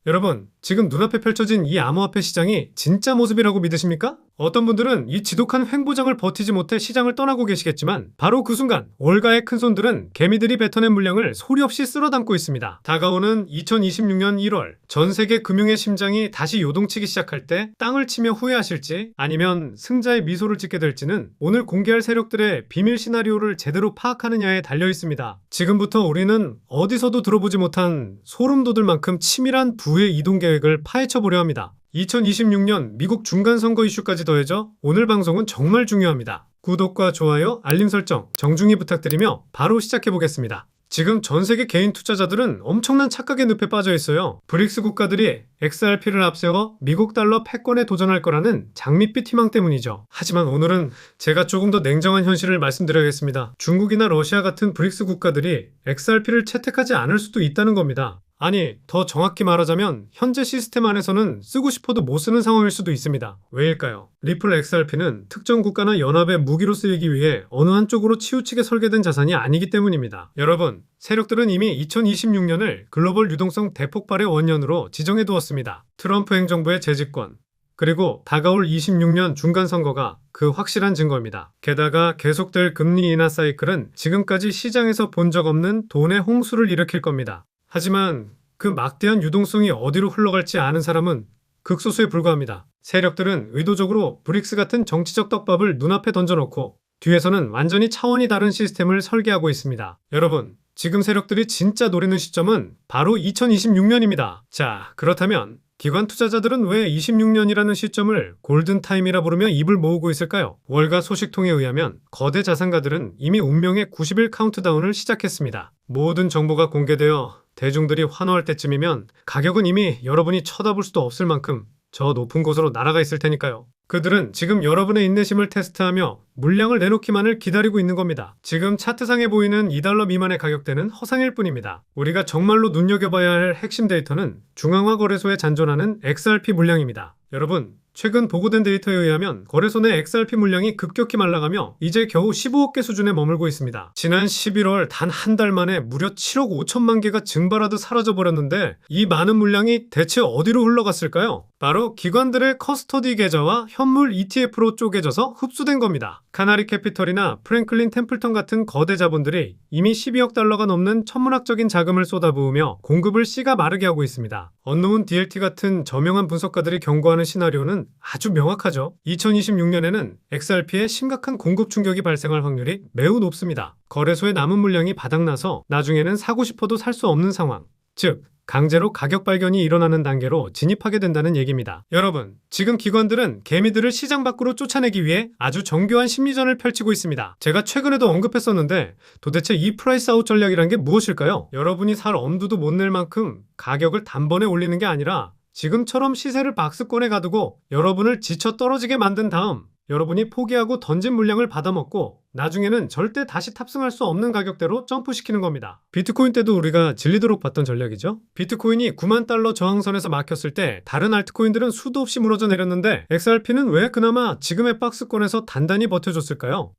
여러분, 지금 눈앞에 펼쳐진 이 암호화폐 시장이 진짜 모습이라고 믿으십니까? 어떤 분들은 이 지독한 횡보장을 버티지 못해 시장을 떠나고 계시겠지만 바로 그 순간 월가의 큰손들은 개미들이 뱉어낸 물량을 소리 없이 쓸어담고 있습니다. 다가오는 2026년 1월 전 세계 금융의 심장이 다시 요동치기 시작할 때 땅을 치며 후회하실지 아니면 승자의 미소를 짓게 될지는 오늘 공개할 세력들의 비밀 시나리오를 제대로 파악하느냐에 달려 있습니다. 지금부터 우리는 어디서도 들어보지 못한 소름 돋을 만큼 치밀한 부의 이동 계획을 파헤쳐보려 합니다. 2026년 미국 중간선거 이슈까지 더해져 오늘 방송은 정말 중요합니다. 구독과 좋아요, 알림 설정 정중히 부탁드리며 바로 시작해보겠습니다. 지금 전 세계 개인 투자자들은 엄청난 착각의 늪에 빠져 있어요. 브릭스 국가들이 XRP를 앞세워 미국 달러 패권에 도전할 거라는 장밋빛 희망 때문이죠. 하지만 오늘은 제가 조금 더 냉정한 현실을 말씀드려야겠습니다. 중국이나 러시아 같은 브릭스 국가들이 XRP를 채택하지 않을 수도 있다는 겁니다. 아니, 더 정확히 말하자면 현재 시스템 안에서는 쓰고 싶어도 못 쓰는 상황일 수도 있습니다. 왜일까요? 리플 XRP는 특정 국가나 연합의 무기로 쓰이기 위해 어느 한쪽으로 치우치게 설계된 자산이 아니기 때문입니다. 여러분, 세력들은 이미 2026년을 글로벌 유동성 대폭발의 원년으로 지정해 두었습니다. 트럼프 행정부의 재집권, 그리고 다가올 26년 중간선거가 그 확실한 증거입니다. 게다가 계속될 금리 인하 사이클은 지금까지 시장에서 본 적 없는 돈의 홍수를 일으킬 겁니다. 하지만 그 막대한 유동성이 어디로 흘러갈지 아는 사람은 극소수에 불과합니다. 세력들은 의도적으로 브릭스 같은 정치적 떡밥을 눈앞에 던져놓고 뒤에서는 완전히 차원이 다른 시스템을 설계하고 있습니다. 여러분, 지금 세력들이 진짜 노리는 시점은 바로 2026년입니다. 자, 그렇다면 기관 투자자들은 왜 26년이라는 시점을 골든타임이라 부르며 입을 모으고 있을까요? 월가 소식통에 의하면 거대 자산가들은 이미 운명의 90일 카운트다운을 시작했습니다. 모든 정보가 공개되어 대중들이 환호할 때쯤이면 가격은 이미 여러분이 쳐다볼 수도 없을 만큼 저 높은 곳으로 날아가 있을 테니까요. 그들은 지금 여러분의 인내심을 테스트하며 물량을 내놓기만을 기다리고 있는 겁니다. 지금 차트상에 보이는 2달러 미만의 가격대는 허상일 뿐입니다. 우리가 정말로 눈여겨봐야 할 핵심 데이터는 중앙화 거래소에 잔존하는 XRP 물량입니다. 여러분, 최근 보고된 데이터에 의하면 거래소 내 XRP 물량이 급격히 말라가며 이제 겨우 15억 개 수준에 머물고 있습니다. 지난 11월 단 한 달 만에 무려 7억 5천만 개가 증발하듯 사라져버렸는데 이 많은 물량이 대체 어디로 흘러갔을까요? 바로 기관들의 커스터디 계좌와 현물 ETF로 쪼개져서 흡수된 겁니다. 카나리 캐피털이나 프랭클린 템플턴 같은 거대 자본들이 이미 12억 달러가 넘는 천문학적인 자금을 쏟아부으며 공급을 씨가 마르게 하고 있습니다. 언노운 DLT 같은 저명한 분석가들이 경고하는 시나리오는 아주 명확하죠. 2026년에는 XRP에 심각한 공급 충격이 발생할 확률이 매우 높습니다. 거래소에 남은 물량이 바닥나서 나중에는 사고 싶어도 살 수 없는 상황. 즉, 강제로 가격 발견이 일어나는 단계로 진입하게 된다는 얘기입니다. 여러분, 지금 기관들은 개미들을 시장 밖으로 쫓아내기 위해 아주 정교한 심리전을 펼치고 있습니다. 제가 최근에도 언급했었는데 도대체 이 프라이스 아웃 전략이란 게 무엇일까요? 여러분이 살 엄두도 못 낼 만큼 가격을 단번에 올리는 게 아니라 지금처럼 시세를 박스권에 가두고 여러분을 지쳐 떨어지게 만든 다음 여러분이 포기하고 던진 물량을 받아먹고 나중에는 절대 다시 탑승할 수 없는 가격대로 점프시키는 겁니다. 비트코인 때도 우리가 질리도록 봤던 전략이죠. 비트코인이 9만 달러 저항선에서 막혔을 때 다른 알트코인들은 수도 없이 무너져 내렸는데 XRP는 왜 그나마 지금의 박스권에서 단단히 버텨줬을까요?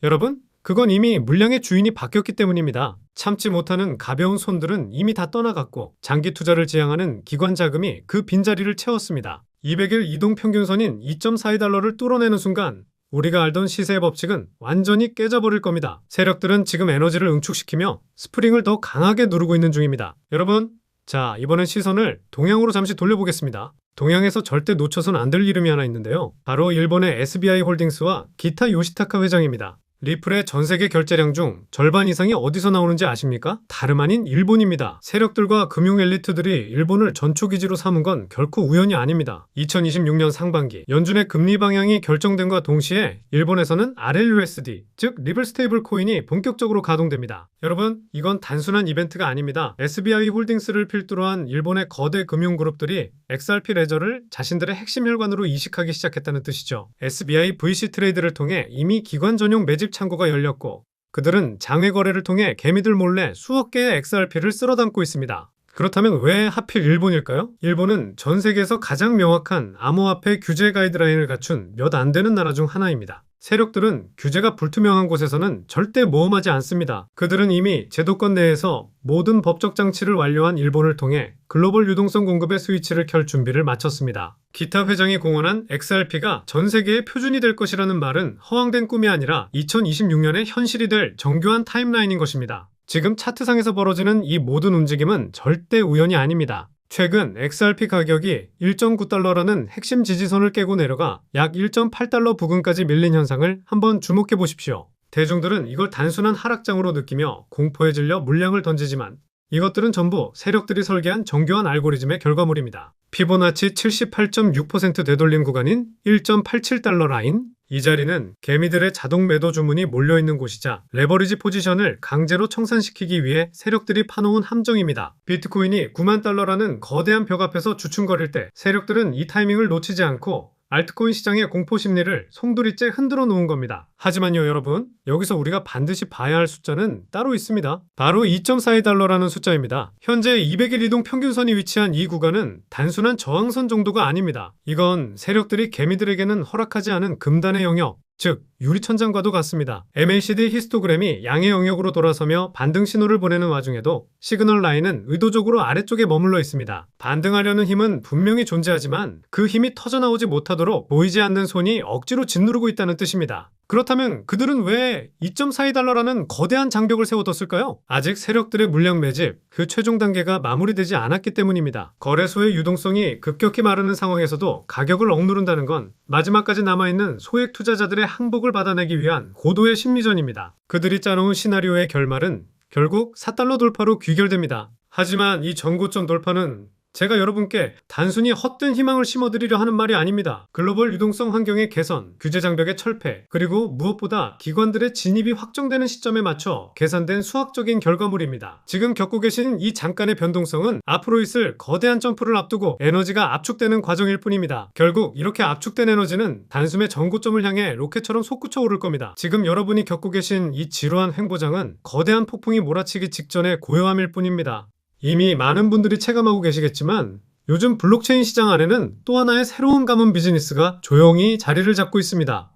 여러분, 그건 이미 물량의 주인이 바뀌었기 때문입니다. 참지 못하는 가벼운 손들은 이미 다 떠나갔고 장기 투자를 지향하는 기관 자금이 그 빈자리를 채웠습니다. 200일 이동 평균선인 2.42달러를 뚫어내는 순간 우리가 알던 시세의 법칙은 완전히 깨져버릴 겁니다. 세력들은 지금 에너지를 응축시키며 스프링을 더 강하게 누르고 있는 중입니다. 여러분, 자, 이번엔 시선을 동양으로 잠시 돌려보겠습니다. 동양에서 절대 놓쳐선 안 될 이름이 하나 있는데요. 바로 일본의 SBI 홀딩스와 기타 요시타카 회장입니다. 리플의 전세계 결제량 중 절반 이상이 어디서 나오는지 아십니까? 다름 아닌 일본입니다. 세력들과 금융 엘리트들이 일본을 전초기지로 삼은 건 결코 우연이 아닙니다. 2026년 상반기 연준의 금리 방향이 결정된과 동시에 일본에서는 RLUSD, 즉 리블 스테이블 코인이 본격적으로 가동됩니다. 여러분, 이건 단순한 이벤트가 아닙니다. SBI 홀딩스를 필두로 한 일본의 거대 금융그룹들이 XRP 레저를 자신들의 핵심 혈관으로 이식하기 시작했다는 뜻이죠. SBI VC 트레이드를 통해 이미 기관 전용 매집 창고가 열렸고 그들은 장외 거래를 통해 개미들 몰래 수억 개의 XRP를 쓸어담고 있습니다. 그렇다면 왜 하필 일본일까요? 일본은 전 세계에서 가장 명확한 암호화폐 규제 가이드라인을 갖춘 몇 안 되는 나라 중 하나입니다. 세력들은 규제가 불투명한 곳에서는 절대 모험하지 않습니다. 그들은 이미 제도권 내에서 모든 법적 장치를 완료한 일본을 통해 글로벌 유동성 공급의 스위치를 켤 준비를 마쳤습니다. 기타 회장이 공언한 XRP가 전 세계의 표준이 될 것이라는 말은 허황된 꿈이 아니라 2026년에 현실이 될 정교한 타임라인인 것입니다. 지금 차트상에서 벌어지는 이 모든 움직임은 절대 우연이 아닙니다. 최근 XRP 가격이 1.9달러라는 핵심 지지선을 깨고 내려가 약 1.8달러 부근까지 밀린 현상을 한번 주목해 보십시오. 대중들은 이걸 단순한 하락장으로 느끼며 공포에 질려 물량을 던지지만 이것들은 전부 세력들이 설계한 정교한 알고리즘의 결과물입니다. 피보나치 78.6% 되돌림 구간인 1.87달러 라인, 이 자리는 개미들의 자동 매도 주문이 몰려있는 곳이자 레버리지 포지션을 강제로 청산시키기 위해 세력들이 파놓은 함정입니다. 비트코인이 9만 달러라는 거대한 벽 앞에서 주춤거릴 때 세력들은 이 타이밍을 놓치지 않고 알트코인 시장의 공포 심리를 송두리째 흔들어 놓은 겁니다. 하지만요 여러분, 여기서 우리가 반드시 봐야 할 숫자는 따로 있습니다. 바로 2.42달러라는 숫자입니다. 현재 200일 이동 평균선이 위치한 이 구간은 단순한 저항선 정도가 아닙니다. 이건 세력들이 개미들에게는 허락하지 않은 금단의 영역, 즉 유리천장과도 같습니다. MACD 히스토그램이 양의 영역으로 돌아서며 반등 신호를 보내는 와중에도 시그널 라인은 의도적으로 아래쪽에 머물러 있습니다. 반등하려는 힘은 분명히 존재하지만 그 힘이 터져나오지 못하도록 보이지 않는 손이 억지로 짓누르고 있다는 뜻입니다. 그렇다면 그들은 왜 2.42달러라는 거대한 장벽을 세워뒀을까요? 아직 세력들의 물량 매집, 그 최종 단계가 마무리되지 않았기 때문입니다. 거래소의 유동성이 급격히 마르는 상황에서도 가격을 억누른다는 건 마지막까지 남아있는 소액 투자자들의 항복을 받아내기 위한 고도의 심리전입니다. 그들이 짜놓은 시나리오의 결말은 결국 4달러 돌파로 귀결됩니다. 하지만 이 전고점 돌파는 제가 여러분께 단순히 헛된 희망을 심어드리려 하는 말이 아닙니다. 글로벌 유동성 환경의 개선, 규제 장벽의 철폐, 그리고 무엇보다 기관들의 진입이 확정되는 시점에 맞춰 계산된 수학적인 결과물입니다. 지금 겪고 계신 이 잠깐의 변동성은 앞으로 있을 거대한 점프를 앞두고 에너지가 압축되는 과정일 뿐입니다. 결국 이렇게 압축된 에너지는 단숨에 전고점을 향해 로켓처럼 솟구쳐 오를 겁니다. 지금 여러분이 겪고 계신 이 지루한 횡보장은 거대한 폭풍이 몰아치기 직전의 고요함일 뿐입니다. 이미 많은 분들이 체감하고 계시겠지만 요즘 블록체인 시장 안에는 또 하나의 새로운 가문 비즈니스가 조용히 자리를 잡고 있습니다.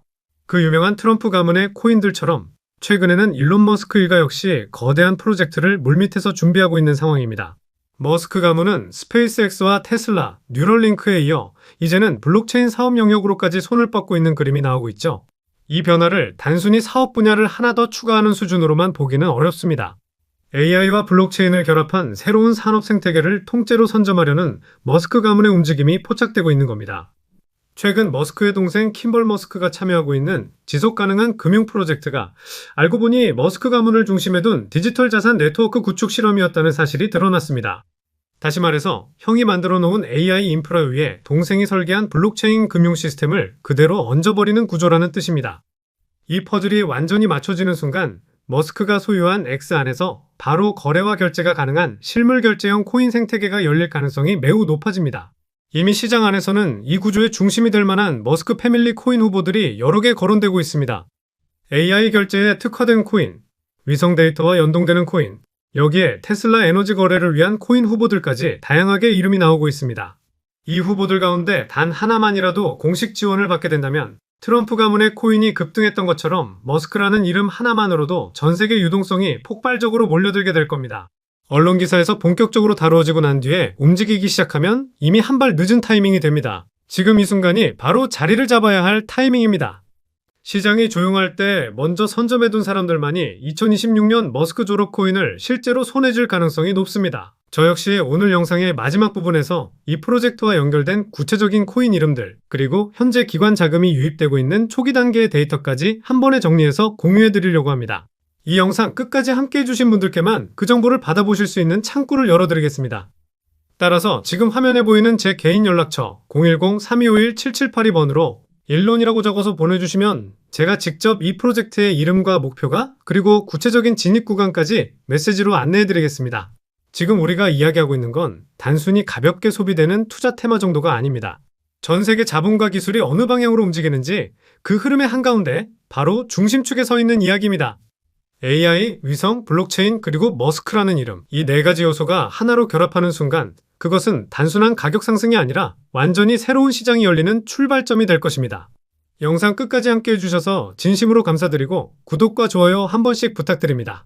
그 유명한 트럼프 가문의 코인들처럼 최근에는 일론 머스크 일가 역시 거대한 프로젝트를 물밑에서 준비하고 있는 상황입니다. 머스크 가문은 스페이스X와 테슬라, 뉴럴링크에 이어 이제는 블록체인 사업 영역으로까지 손을 뻗고 있는 그림이 나오고 있죠. 이 변화를 단순히 사업 분야를 하나 더 추가하는 수준으로만 보기는 어렵습니다. AI와 블록체인을 결합한 새로운 산업 생태계를 통째로 선점하려는 머스크 가문의 움직임이 포착되고 있는 겁니다. 최근 머스크의 동생 킴벌 머스크가 참여하고 있는 지속가능한 금융 프로젝트가 알고 보니 머스크 가문을 중심에 둔 디지털 자산 네트워크 구축 실험이었다는 사실이 드러났습니다. 다시 말해서 형이 만들어 놓은 AI 인프라 위에 동생이 설계한 블록체인 금융 시스템을 그대로 얹어버리는 구조라는 뜻입니다. 이 퍼즐이 완전히 맞춰지는 순간 머스크가 소유한 X 안에서 바로 거래와 결제가 가능한 실물 결제형 코인 생태계가 열릴 가능성이 매우 높아집니다. 이미 시장 안에서는 이 구조의 중심이 될 만한 머스크 패밀리 코인 후보들이 여러 개 거론되고 있습니다. AI 결제에 특화된 코인, 위성 데이터와 연동되는 코인, 여기에 테슬라 에너지 거래를 위한 코인 후보들까지 다양하게 이름이 나오고 있습니다. 이 후보들 가운데 단 하나만이라도 공식 지원을 받게 된다면 트럼프 가문의 코인이 급등했던 것처럼 머스크라는 이름 하나만으로도 전 세계 유동성이 폭발적으로 몰려들게 될 겁니다. 언론 기사에서 본격적으로 다루어지고 난 뒤에 움직이기 시작하면 이미 한 발 늦은 타이밍이 됩니다. 지금 이 순간이 바로 자리를 잡아야 할 타이밍입니다. 시장이 조용할 때 먼저 선점해둔 사람들만이 2026년 머스크 졸업 코인을 실제로 손에 쥘 가능성이 높습니다. 저 역시 오늘 영상의 마지막 부분에서 이 프로젝트와 연결된 구체적인 코인 이름들, 그리고 현재 기관 자금이 유입되고 있는 초기 단계의 데이터까지 한 번에 정리해서 공유해 드리려고 합니다. 이 영상 끝까지 함께 해주신 분들께만 그 정보를 받아보실 수 있는 창구를 열어드리겠습니다. 따라서 지금 화면에 보이는 제 개인 연락처 010-3251-7782번으로 일론이라고 적어서 보내주시면 제가 직접 이 프로젝트의 이름과 목표가 그리고 구체적인 진입 구간까지 메시지로 안내해드리겠습니다. 지금 우리가 이야기하고 있는 건 단순히 가볍게 소비되는 투자 테마 정도가 아닙니다. 전 세계 자본과 기술이 어느 방향으로 움직이는지 그 흐름의 한가운데 바로 중심축에 서 있는 이야기입니다. AI, 위성, 블록체인, 그리고 머스크라는 이름, 이 네 가지 요소가 하나로 결합하는 순간 그것은 단순한 가격 상승이 아니라 완전히 새로운 시장이 열리는 출발점이 될 것입니다. 영상 끝까지 함께 해주셔서 진심으로 감사드리고 구독과 좋아요 한 번씩 부탁드립니다.